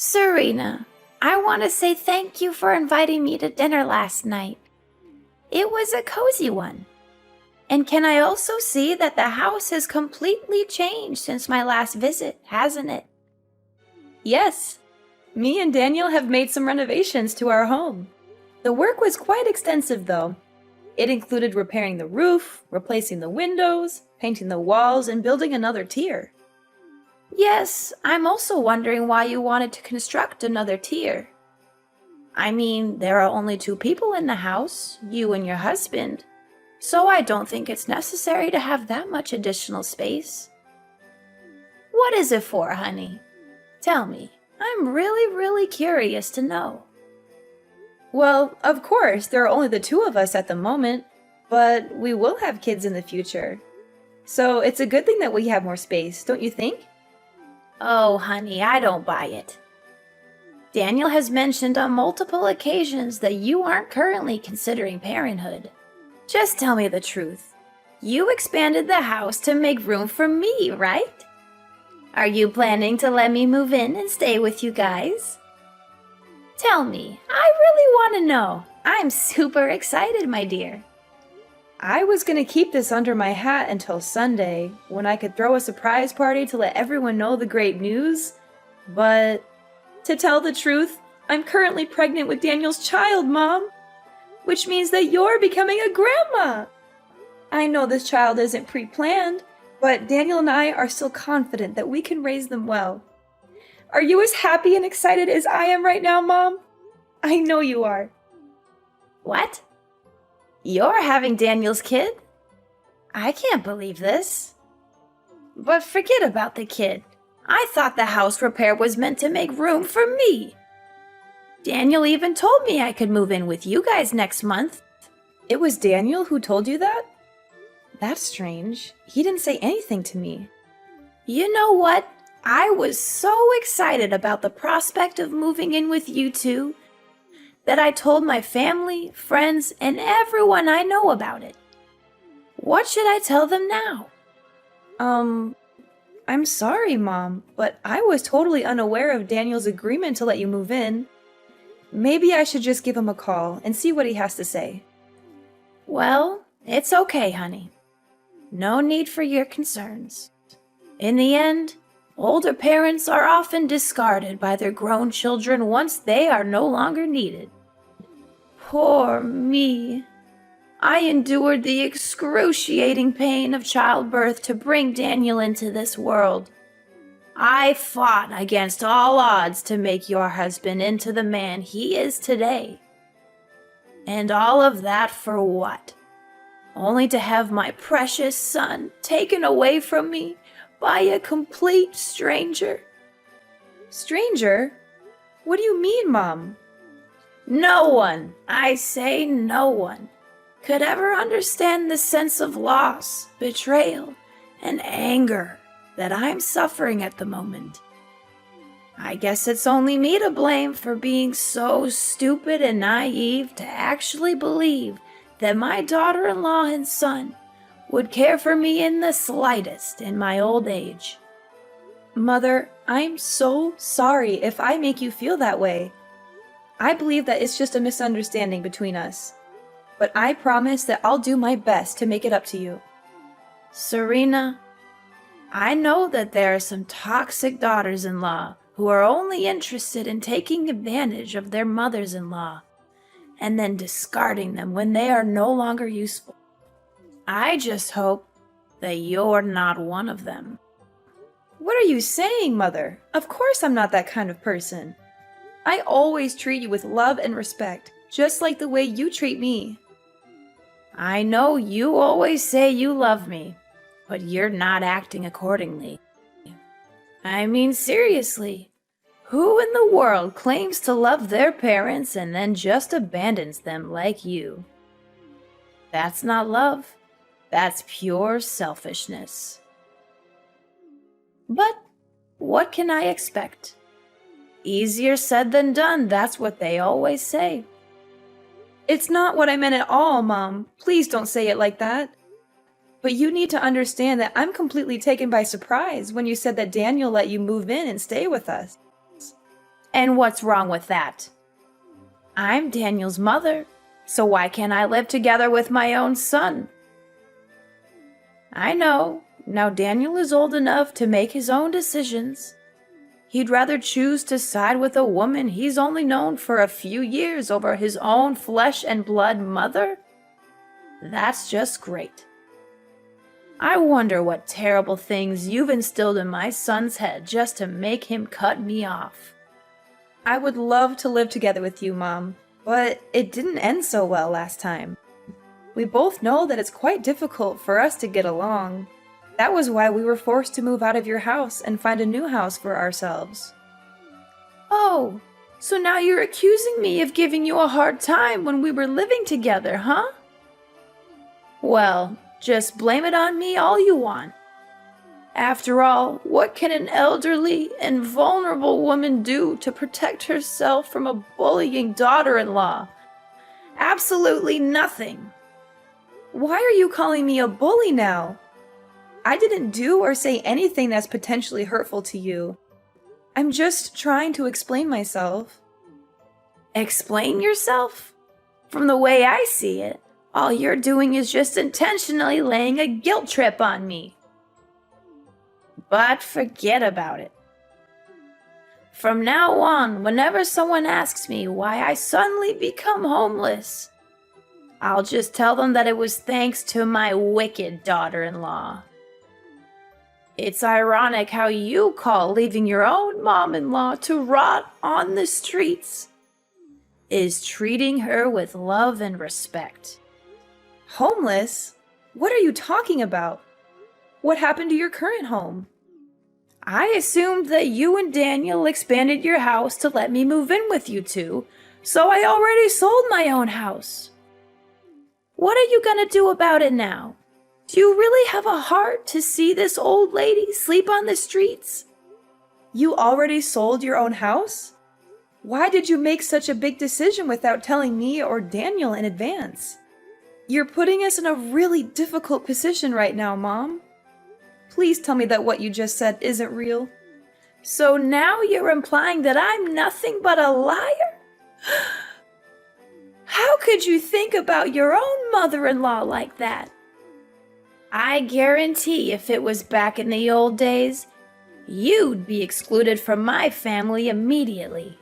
Serena, I want to say thank you for inviting me to dinner last night. It was a cozy one. And can I also see that the house has completely changed since my last visit, hasn't it? Yes, me and Daniel have made some renovations to our home. The work was quite extensive, though. It included repairing the roof, replacing the windows, painting the walls, and building another tier. Yes, I'm also wondering why you wanted to construct another tier. I mean, there are only two people in the house, you and your husband, so I don't think it's necessary to have that much additional space. What is it for, honey? Tell me. I'm really curious to know. Well, of course, there are only the two of us at the moment, but we will have kids in the future. So it's a good thing that we have more space, don't you think? Oh, honey, I don't buy it. Daniel has mentioned on multiple occasions that you aren't currently considering parenthood. Just tell me the truth. You expanded the house to make room for me, right? Are you planning to let me move in and stay with you guys? Tell me, I really want to know. I'm super excited, my dear. I was going to keep this under my hat until Sunday, when I could throw a surprise party to let everyone know the great news. But, to tell the truth, I'm currently pregnant with Daniel's child, Mom. Which means that you're becoming a grandma. I know this child isn't pre-planned, but Daniel and I are still confident that we can raise them well. Are you as happy and excited as I am right now, Mom? I know you are. What? You're having Daniel's kid? I can't believe this. But forget about the kid. I thought the house repair was meant to make room for me. Daniel even told me I could move in with you guys next month. It was Daniel who told you that? That's strange. He didn't say anything to me. You know what? I was so excited about the prospect of moving in with you two that I told my family, friends, and everyone I know about it. What should I tell them now? I'm sorry, Mom, but I was totally unaware of Daniel's agreement to let you move in. Maybe I should just give him a call and see what he has to say. Well, it's okay, honey. No need for your concerns. In the end, older parents are often discarded by their grown children once they are no longer needed. Poor me. I endured the excruciating pain of childbirth to bring Daniel into this world. I fought against all odds to make your husband into the man he is today. And all of that for what? Only to have my precious son taken away from me by a complete stranger. Stranger? What do you mean, Mom? No one, I say no one, could ever understand the sense of loss, betrayal, and anger that I'm suffering at the moment. I guess it's only me to blame for being so stupid and naive to actually believe that my daughter-in-law and son would care for me in the slightest in my old age. Mother, I'm so sorry if I make you feel that way. I believe that it's just a misunderstanding between us. But I promise that I'll do my best to make it up to you. Serena, I know that there are some toxic daughters-in-law who are only interested in taking advantage of their mothers-in-law and then discarding them when they are no longer useful. I just hope that you're not one of them. What are you saying, Mother? Of course I'm not that kind of person. I always treat you with love and respect, just like the way you treat me. I know you always say you love me, but you're not acting accordingly. I mean, seriously, who in the world claims to love their parents and then just abandons them like you? That's not love. That's pure selfishness. But what can I expect? Easier said than done, that's what they always say. It's not what I meant at all, Mom. Please don't say it like that. But you need to understand that I'm completely taken by surprise when you said that Daniel let you move in and stay with us. And what's wrong with that? I'm Daniel's mother, so why can't I live together with my own son? I know, now Daniel is old enough to make his own decisions. He'd rather choose to side with a woman he's only known for a few years over his own flesh and blood mother? That's just great. I wonder what terrible things you've instilled in my son's head just to make him cut me off. I would love to live together with you, Mom, but it didn't end so well last time. We both know that it's quite difficult for us to get along. That was why we were forced to move out of your house and find a new house for ourselves. Oh, so now you're accusing me of giving you a hard time when we were living together, huh? Well, just blame it on me all you want. After all, what can an elderly and vulnerable woman do to protect herself from a bullying daughter-in-law? Absolutely nothing. Why are you calling me a bully now? I didn't do or say anything that's potentially hurtful to you. I'm just trying to explain myself. Explain yourself? From the way I see it, all you're doing is just intentionally laying a guilt trip on me. But forget about it. From now on, whenever someone asks me why I suddenly become homeless, I'll just tell them that it was thanks to my wicked daughter-in-law. It's ironic how you call leaving your own mom-in-law to rot on the streets is treating her with love and respect. Homeless? What are you talking about? What happened to your current home? I assumed that you and Daniel expanded your house to let me move in with you two, so I already sold my own house. What are you gonna do about it now? Do you really have a heart to see this old lady sleep on the streets? You already sold your own house? Why did you make such a big decision without telling me or Daniel in advance? You're putting us in a really difficult position right now, Mom. Please tell me that what you just said isn't real. So now you're implying that I'm nothing but a liar? How could you think about your own mother-in-law like that? I guarantee if it was back in the old days, you'd be excluded from my family immediately.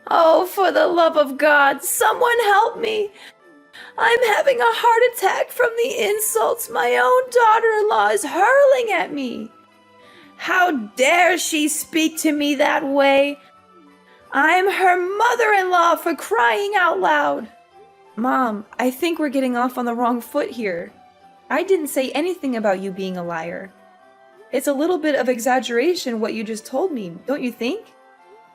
Oh, for the love of God, someone help me! I'm having a heart attack from the insults my own daughter-in-law is hurling at me. How dare she speak to me that way? I'm her mother-in-law, for crying out loud. Mom, I think we're getting off on the wrong foot here. I didn't say anything about you being a liar. It's a little bit of exaggeration what you just told me, don't you think?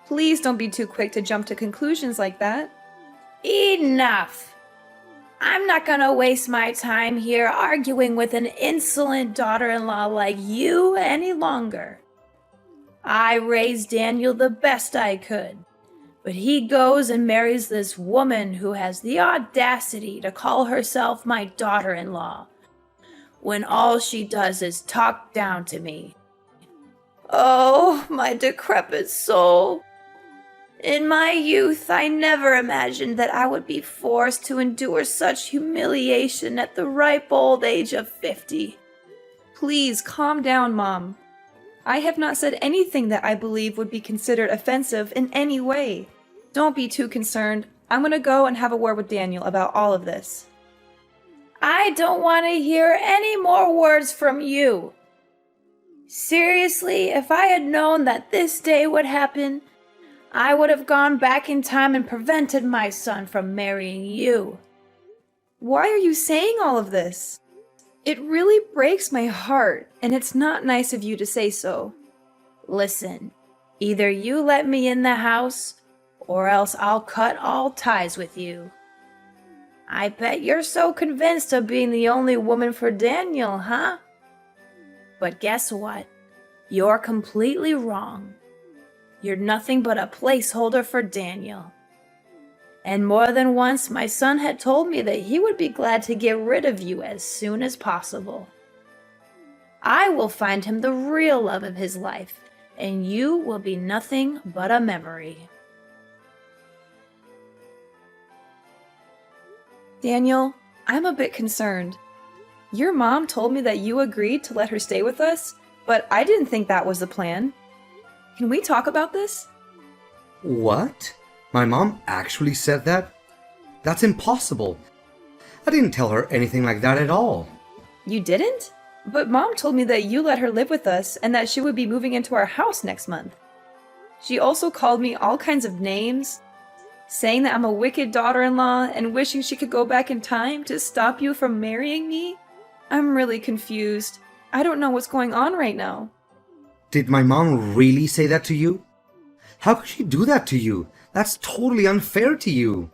Please don't be too quick to jump to conclusions like that. Enough! I'm not gonna waste my time here arguing with an insolent daughter-in-law like you any longer. I raised Daniel the best I could, but he goes and marries this woman who has the audacity to call herself my daughter-in-law, when all she does is talk down to me. Oh, my decrepit soul. In my youth, I never imagined that I would be forced to endure such humiliation at the ripe old age of 50. Please calm down, Mom. I have not said anything that I believe would be considered offensive in any way. Don't be too concerned. I'm gonna go and have a word with Daniel about all of this. I don't want to hear any more words from you. Seriously, if I had known that this day would happen, I would have gone back in time and prevented my son from marrying you. Why are you saying all of this? It really breaks my heart, and it's not nice of you to say so. Listen, either you let me in the house, or else I'll cut all ties with you. I bet you're so convinced of being the only woman for Daniel, huh? But guess what? You're completely wrong. You're nothing but a placeholder for Daniel. And more than once, my son had told me that he would be glad to get rid of you as soon as possible. I will find him the real love of his life, and you will be nothing but a memory. Daniel, I'm a bit concerned. Your mom told me that you agreed to let her stay with us, but I didn't think that was the plan. Can we talk about this? What? My mom actually said that? That's impossible. I didn't tell her anything like that at all. You didn't? But Mom told me that you let her live with us and that she would be moving into our house next month. She also called me all kinds of names, saying that I'm a wicked daughter-in-law and wishing she could go back in time to stop you from marrying me. I'm really confused. I don't know what's going on right now. Did my mom really say that to you? How could she do that to you? That's totally unfair to you.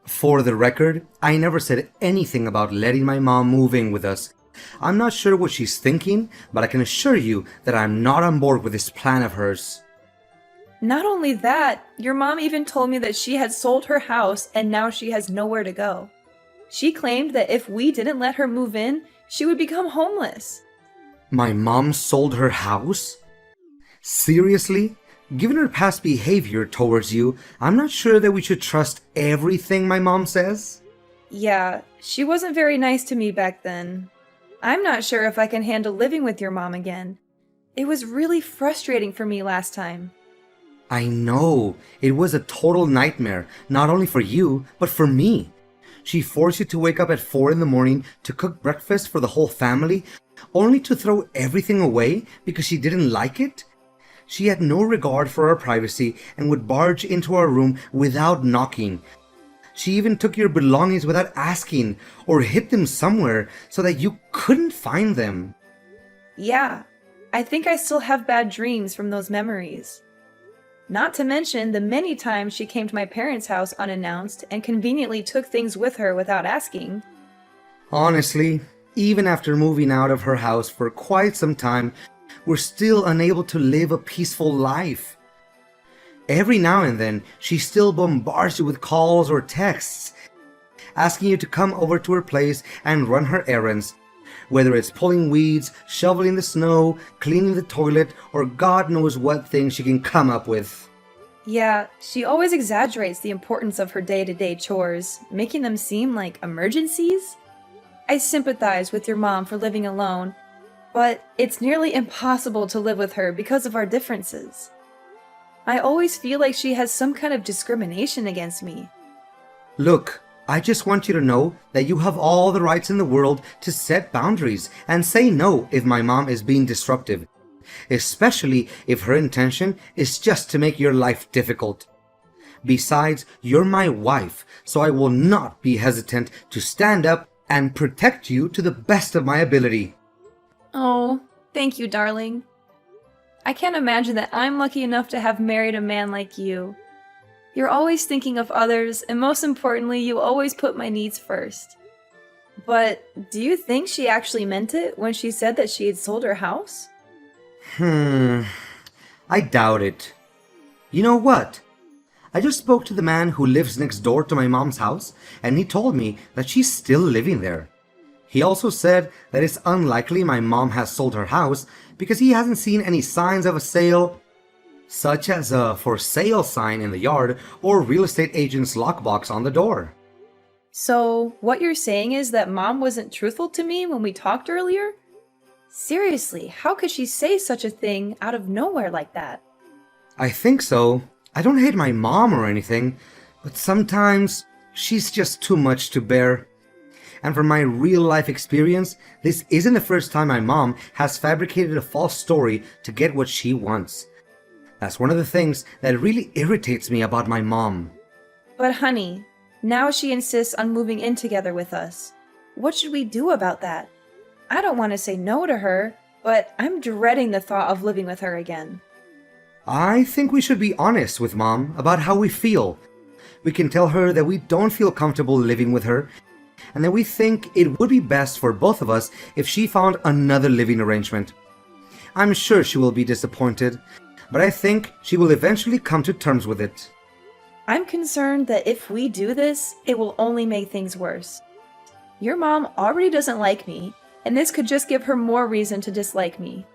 For the record, I never said anything about letting my mom move in with us. I'm not sure what she's thinking, but I can assure you that I'm not on board with this plan of hers. Not only that, your mom even told me that she had sold her house and now she has nowhere to go. She claimed that if we didn't let her move in, she would become homeless. My mom sold her house? Seriously? Given her past behavior towards you, I'm not sure that we should trust everything my mom says. Yeah, she wasn't very nice to me back then. I'm not sure if I can handle living with your mom again. It was really frustrating for me last time. I know. It was a total nightmare, not only for you, but for me. She forced you to wake up at 4 in the morning to cook breakfast for the whole family, only to throw everything away because she didn't like it. She had no regard for our privacy and would barge into our room without knocking. She even took your belongings without asking or hid them somewhere so that you couldn't find them. Yeah, I think I still have bad dreams from those memories. Not to mention the many times she came to my parents' house unannounced and conveniently took things with her without asking. Honestly, even after moving out of her house for quite some time, we're still unable to live a peaceful life. Every now and then, she still bombards you with calls or texts, asking you to come over to her place and run her errands, whether it's pulling weeds, shoveling the snow, cleaning the toilet, or God knows what thing she can come up with. Yeah, she always exaggerates the importance of her day-to-day chores, making them seem like emergencies. I sympathize with your mom for living alone, but it's nearly impossible to live with her because of our differences. I always feel like she has some kind of discrimination against me. Look, I just want you to know that you have all the rights in the world to set boundaries and say no if my mom is being disruptive, especially if her intention is just to make your life difficult. Besides, you're my wife, so I will not be hesitant to stand up and protect you to the best of my ability. Oh, thank you, darling. I can't imagine that I'm lucky enough to have married a man like you. You're always thinking of others, and most importantly, you always put my needs first. But do you think she actually meant it when she said that she had sold her house? I doubt it. You know what? I just spoke to the man who lives next door to my mom's house, and he told me that she's still living there. He also said that it's unlikely my mom has sold her house because he hasn't seen any signs of a sale, such as a for sale sign in the yard or real estate agent's lockbox on the door. So, what you're saying is that Mom wasn't truthful to me when we talked earlier? Seriously, how could she say such a thing out of nowhere like that? I think so. I don't hate my mom or anything, but sometimes she's just too much to bear. And from my real life experience, this isn't the first time my mom has fabricated a false story to get what she wants. That's one of the things that really irritates me about my mom. But honey, now she insists on moving in together with us. What should we do about that? I don't want to say no to her, but I'm dreading the thought of living with her again. I think we should be honest with Mom about how we feel. We can tell her that we don't feel comfortable living with her, and that we think it would be best for both of us if she found another living arrangement. I'm sure she will be disappointed, but I think she will eventually come to terms with it. I'm concerned that if we do this, it will only make things worse. Your mom already doesn't like me, and this could just give her more reason to dislike me.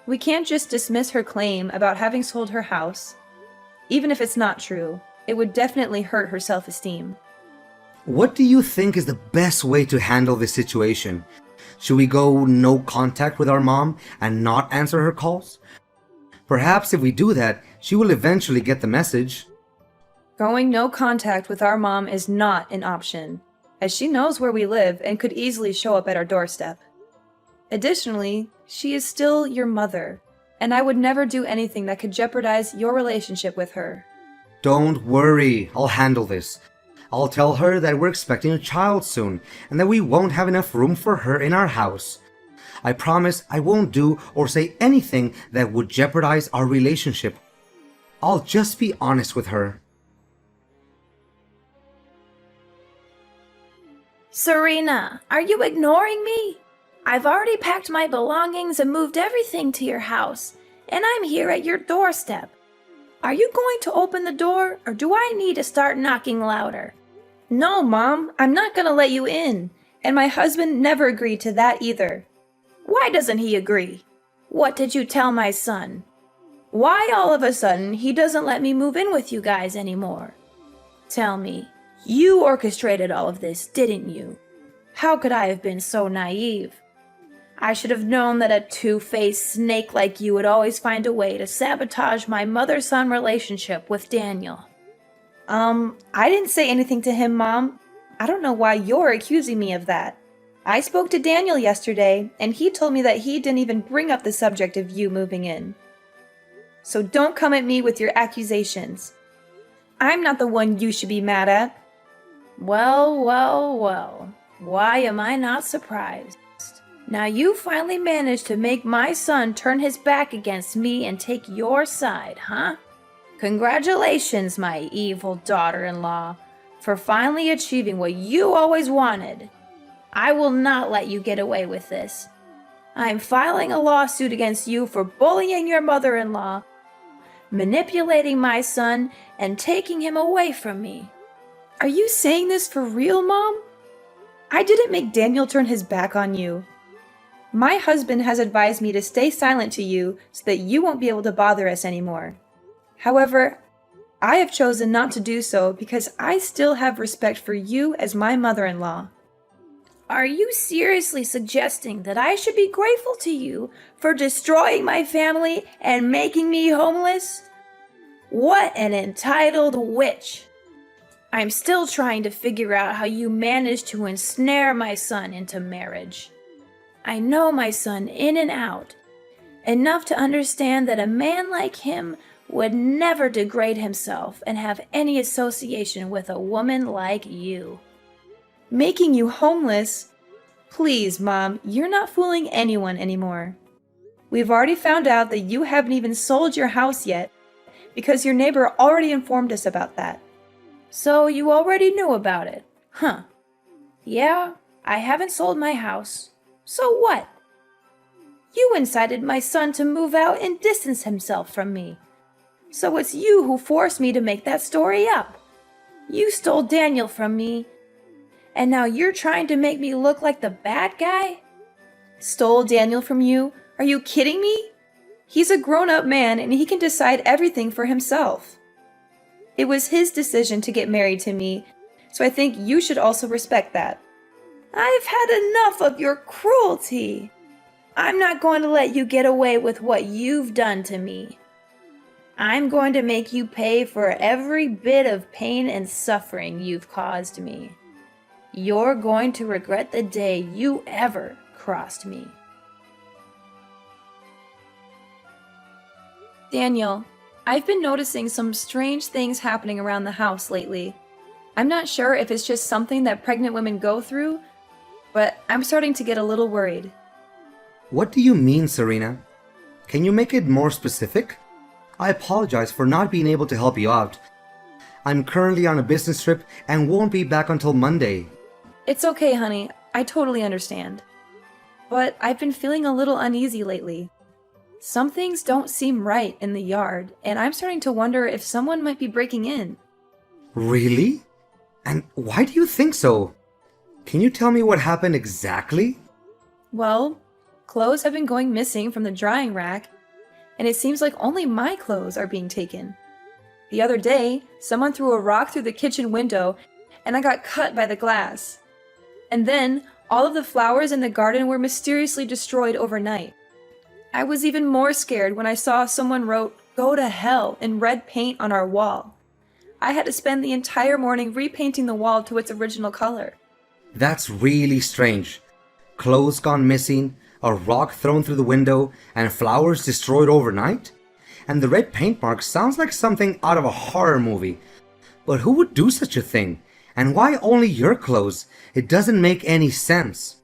We can't just dismiss her claim about having sold her house. Even if it's not true, it would definitely hurt her self-esteem. What do you think is the best way to handle this situation? Should we go no contact with our mom and not answer her calls? Perhaps if we do that, she will eventually get the message. Going no contact with our mom is not an option, as she knows where we live and could easily show up at our doorstep. Additionally, she is still your mother, and I would never do anything that could jeopardize your relationship with her. Don't worry, I'll handle this. I'll tell her that we're expecting a child soon and that we won't have enough room for her in our house. I promise I won't do or say anything that would jeopardize our relationship. I'll just be honest with her. Serena, are you ignoring me? I've already packed my belongings and moved everything to your house, and I'm here at your doorstep. Are you going to open the door, or do I need to start knocking louder? No, Mom, I'm not gonna let you in, and my husband never agreed to that either. Why doesn't he agree? What did you tell my son? Why all of a sudden he doesn't let me move in with you guys anymore? Tell me, you orchestrated all of this, didn't you? How could I have been so naive? I should have known that a two-faced snake like you would always find a way to sabotage my mother-son relationship with Daniel. I didn't say anything to him, Mom. I don't know why you're accusing me of that. I spoke to Daniel yesterday, and he told me that he didn't even bring up the subject of you moving in. So don't come at me with your accusations. I'm not the one you should be mad at. Well, well, well. Why am I not surprised? Now you finally managed to make my son turn his back against me and take your side, huh? Congratulations, my evil daughter-in-law, for finally achieving what you always wanted. I will not let you get away with this. I'm filing a lawsuit against you for bullying your mother-in-law, manipulating my son, and taking him away from me. Are you saying this for real, Mom? I didn't make Daniel turn his back on you. My husband has advised me to stay silent to you so that you won't be able to bother us anymore. However, I have chosen not to do so because I still have respect for you as my mother-in-law. Are you seriously suggesting that I should be grateful to you for destroying my family and making me homeless? What an entitled witch! I'm still trying to figure out how you managed to ensnare my son into marriage. I know my son in and out, enough to understand that a man like him would never degrade himself and have any association with a woman like you. Making you homeless? Please, Mom, you're not fooling anyone anymore. We've already found out that you haven't even sold your house yet because your neighbor already informed us about that. So you already knew about it, huh? Yeah, I haven't sold my house. So what? You incited my son to move out and distance himself from me. So it's you who forced me to make that story up. You stole Daniel from me, and now you're trying to make me look like the bad guy? Stole Daniel from you? Are you kidding me? He's a grown-up man and he can decide everything for himself. It was his decision to get married to me, so I think you should also respect that. I've had enough of your cruelty. I'm not going to let you get away with what you've done to me. I'm going to make you pay for every bit of pain and suffering you've caused me. You're going to regret the day you ever crossed me. Daniel, I've been noticing some strange things happening around the house lately. I'm not sure if it's just something that pregnant women go through, but I'm starting to get a little worried. What do you mean, Serena? Can you make it more specific? I apologize for not being able to help you out. I'm currently on a business trip and won't be back until Monday. It's okay, honey. I totally understand. But I've been feeling a little uneasy lately. Some things don't seem right in the yard, and I'm starting to wonder if someone might be breaking in. Really? And why do you think so? Can you tell me what happened exactly? Well, clothes have been going missing from the drying rack, and it seems like only my clothes are being taken. The other day, someone threw a rock through the kitchen window, and I got cut by the glass. And then, all of the flowers in the garden were mysteriously destroyed overnight. I was even more scared when I saw someone wrote, "Go to hell," in red paint on our wall. I had to spend the entire morning repainting the wall to its original color. That's really strange. Clothes gone missing, a rock thrown through the window, and flowers destroyed overnight? And the red paint mark sounds like something out of a horror movie. But who would do such a thing? And why only your clothes? It doesn't make any sense.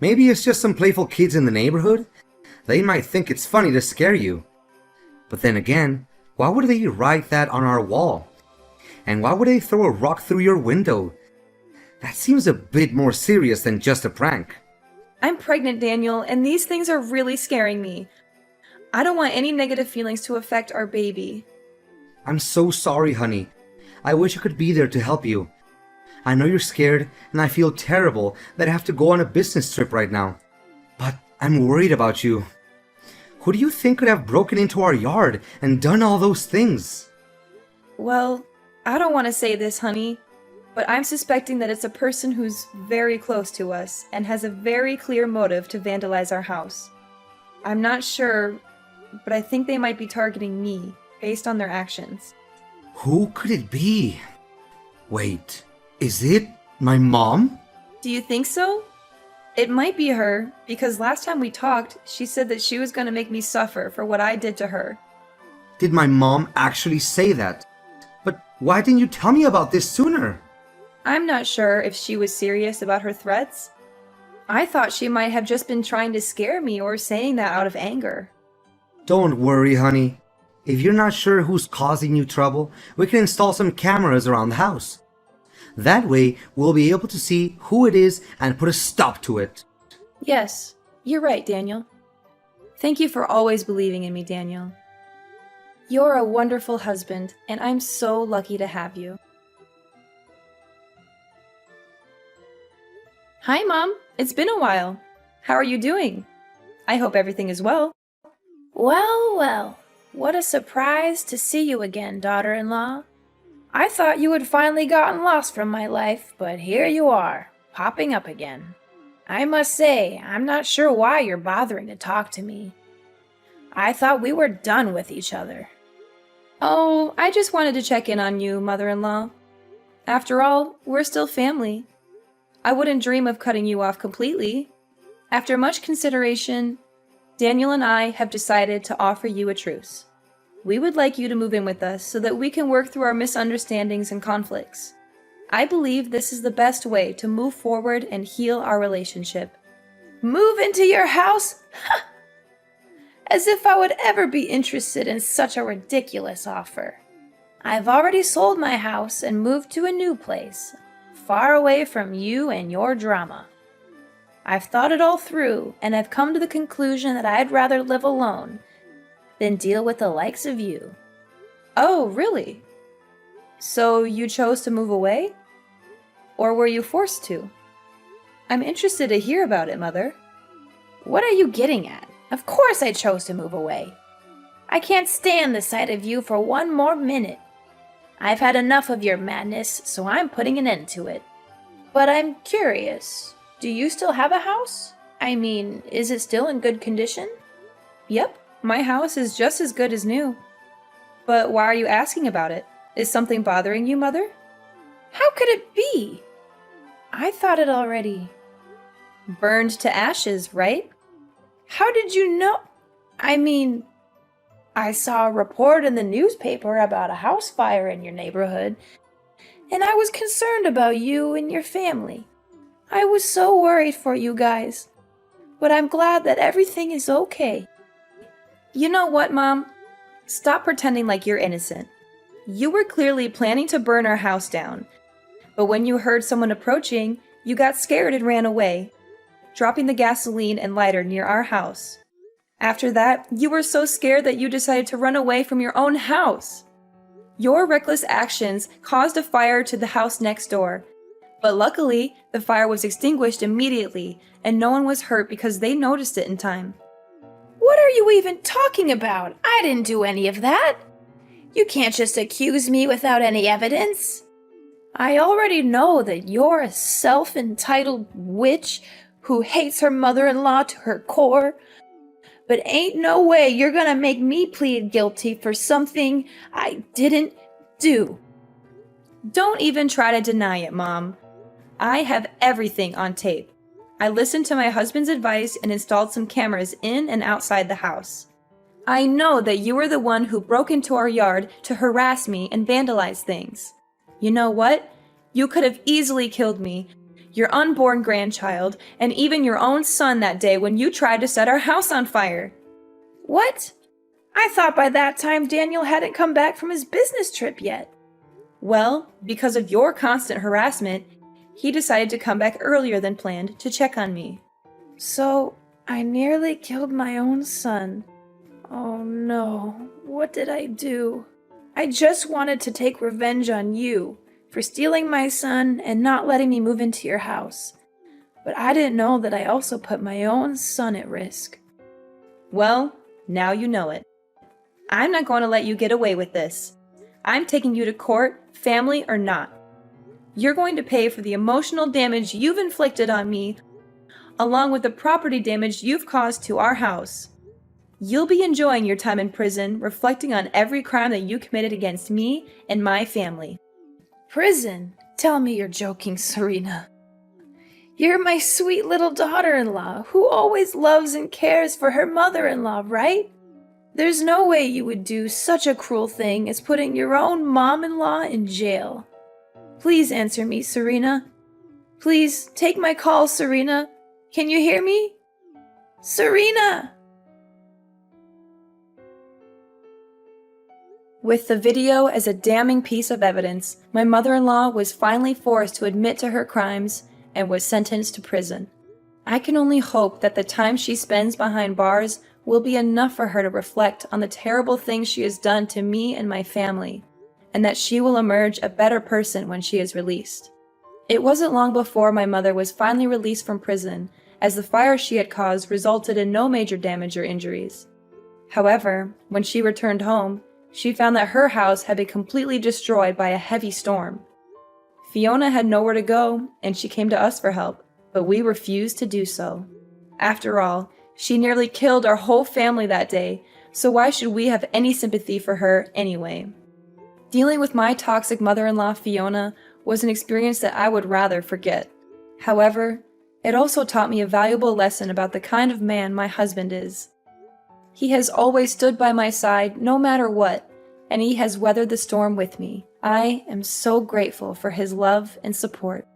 Maybe it's just some playful kids in the neighborhood? They might think it's funny to scare you. But then again, why would they write that on our wall? And why would they throw a rock through your window? That seems a bit more serious than just a prank. I'm pregnant, Daniel, and these things are really scaring me. I don't want any negative feelings to affect our baby. I'm so sorry, honey. I wish I could be there to help you. I know you're scared, and I feel terrible that I have to go on a business trip right now. But I'm worried about you. Who do you think could have broken into our yard and done all those things? Well, I don't want to say this, honey, but I'm suspecting that it's a person who's very close to us and has a very clear motive to vandalize our house. I'm not sure, but I think they might be targeting me based on their actions. Who could it be? Wait, is it my mom? Do you think so? It might be her, because last time we talked, she said that she was going to make me suffer for what I did to her. Did my mom actually say that? But why didn't you tell me about this sooner? I'm not sure if she was serious about her threats. I thought she might have just been trying to scare me or saying that out of anger. Don't worry, honey. If you're not sure who's causing you trouble, we can install some cameras around the house. That way, we'll be able to see who it is and put a stop to it. Yes, you're right, Daniel. Thank you for always believing in me, Daniel. You're a wonderful husband, and I'm so lucky to have you. Hi, Mom. It's been a while. How are you doing? I hope everything is well. Well, well, what a surprise to see you again, daughter-in-law. I thought you had finally gotten lost from my life, but here you are, popping up again. I must say, I'm not sure why you're bothering to talk to me. I thought we were done with each other. Oh, I just wanted to check in on you, mother-in-law. After all, we're still family. I wouldn't dream of cutting you off completely. After much consideration, Daniel and I have decided to offer you a truce. We would like you to move in with us so that we can work through our misunderstandings and conflicts. I believe this is the best way to move forward and heal our relationship. Move into your house? As if I would ever be interested in such a ridiculous offer. I've already sold my house and moved to a new place, far away from you and your drama. I've thought it all through, and I've come to the conclusion that I'd rather live alone than deal with the likes of you. Oh, really? So you chose to move away? Or were you forced to? I'm interested to hear about it, Mother. What are you getting at? Of course I chose to move away. I can't stand the sight of you for one more minute. I've had enough of your madness, so I'm putting an end to it. But I'm curious, do you still have a house? I mean, is it still in good condition? Yep, my house is just as good as new. But why are you asking about it? Is something bothering you, Mother? How could it be? I thought it already burned to ashes, right? How did you know? I mean, I saw a report in the newspaper about a house fire in your neighborhood, and I was concerned about you and your family. I was so worried for you guys, but I'm glad that everything is okay. You know what, Mom? Stop pretending like you're innocent. You were clearly planning to burn our house down, but when you heard someone approaching, you got scared and ran away, dropping the gasoline and lighter near our house. After that, you were so scared that you decided to run away from your own house. Your reckless actions caused a fire to the house next door, but luckily, the fire was extinguished immediately, and no one was hurt because they noticed it in time. What What are you even talking about? I didn't do any of that. You can't just accuse me without any evidence. I already know that you're a self-entitled witch who hates her mother-in-law to her core, but ain't no way you're gonna make me plead guilty for something I didn't do. Don't even try to deny it, Mom. I have everything on tape. I listened to my husband's advice and installed some cameras in and outside the house. I know that you were the one who broke into our yard to harass me and vandalize things. You know what? You could have easily killed me, your unborn grandchild, and even your own son that day when you tried to set our house on fire. What? I thought by that time Daniel hadn't come back from his business trip yet. Well, because of your constant harassment, he decided to come back earlier than planned to check on me. So, I nearly killed my own son. Oh no, what did I do? I just wanted to take revenge on you for stealing my son and not letting me move into your house. But I didn't know that I also put my own son at risk. Well, now you know it. I'm not going to let you get away with this. I'm taking you to court, family or not. You're going to pay for the emotional damage you've inflicted on me, along with the property damage you've caused to our house. You'll be enjoying your time in prison, reflecting on every crime that you committed against me and my family. Prison? Tell me you're joking, Serena. You're my sweet little daughter-in-law who always loves and cares for her mother-in-law, right? There's no way you would do such a cruel thing as putting your own mom-in-law in jail. Please answer me, Serena. Please, take my call, Serena. Can you hear me? Serena! With the video as a damning piece of evidence, my mother-in-law was finally forced to admit to her crimes and was sentenced to prison. I can only hope that the time she spends behind bars will be enough for her to reflect on the terrible things she has done to me and my family, and that she will emerge a better person when she is released. It wasn't long before my mother was finally released from prison, as the fire she had caused resulted in no major damage or injuries. However, when she returned home, she found that her house had been completely destroyed by a heavy storm. Fiona had nowhere to go, and she came to us for help, but we refused to do so. After all, she nearly killed our whole family that day, so why should we have any sympathy for her anyway? Dealing with my toxic mother-in-law, Fiona, was an experience that I would rather forget. However, it also taught me a valuable lesson about the kind of man my husband is. He has always stood by my side no matter what, and he has weathered the storm with me. I am so grateful for his love and support.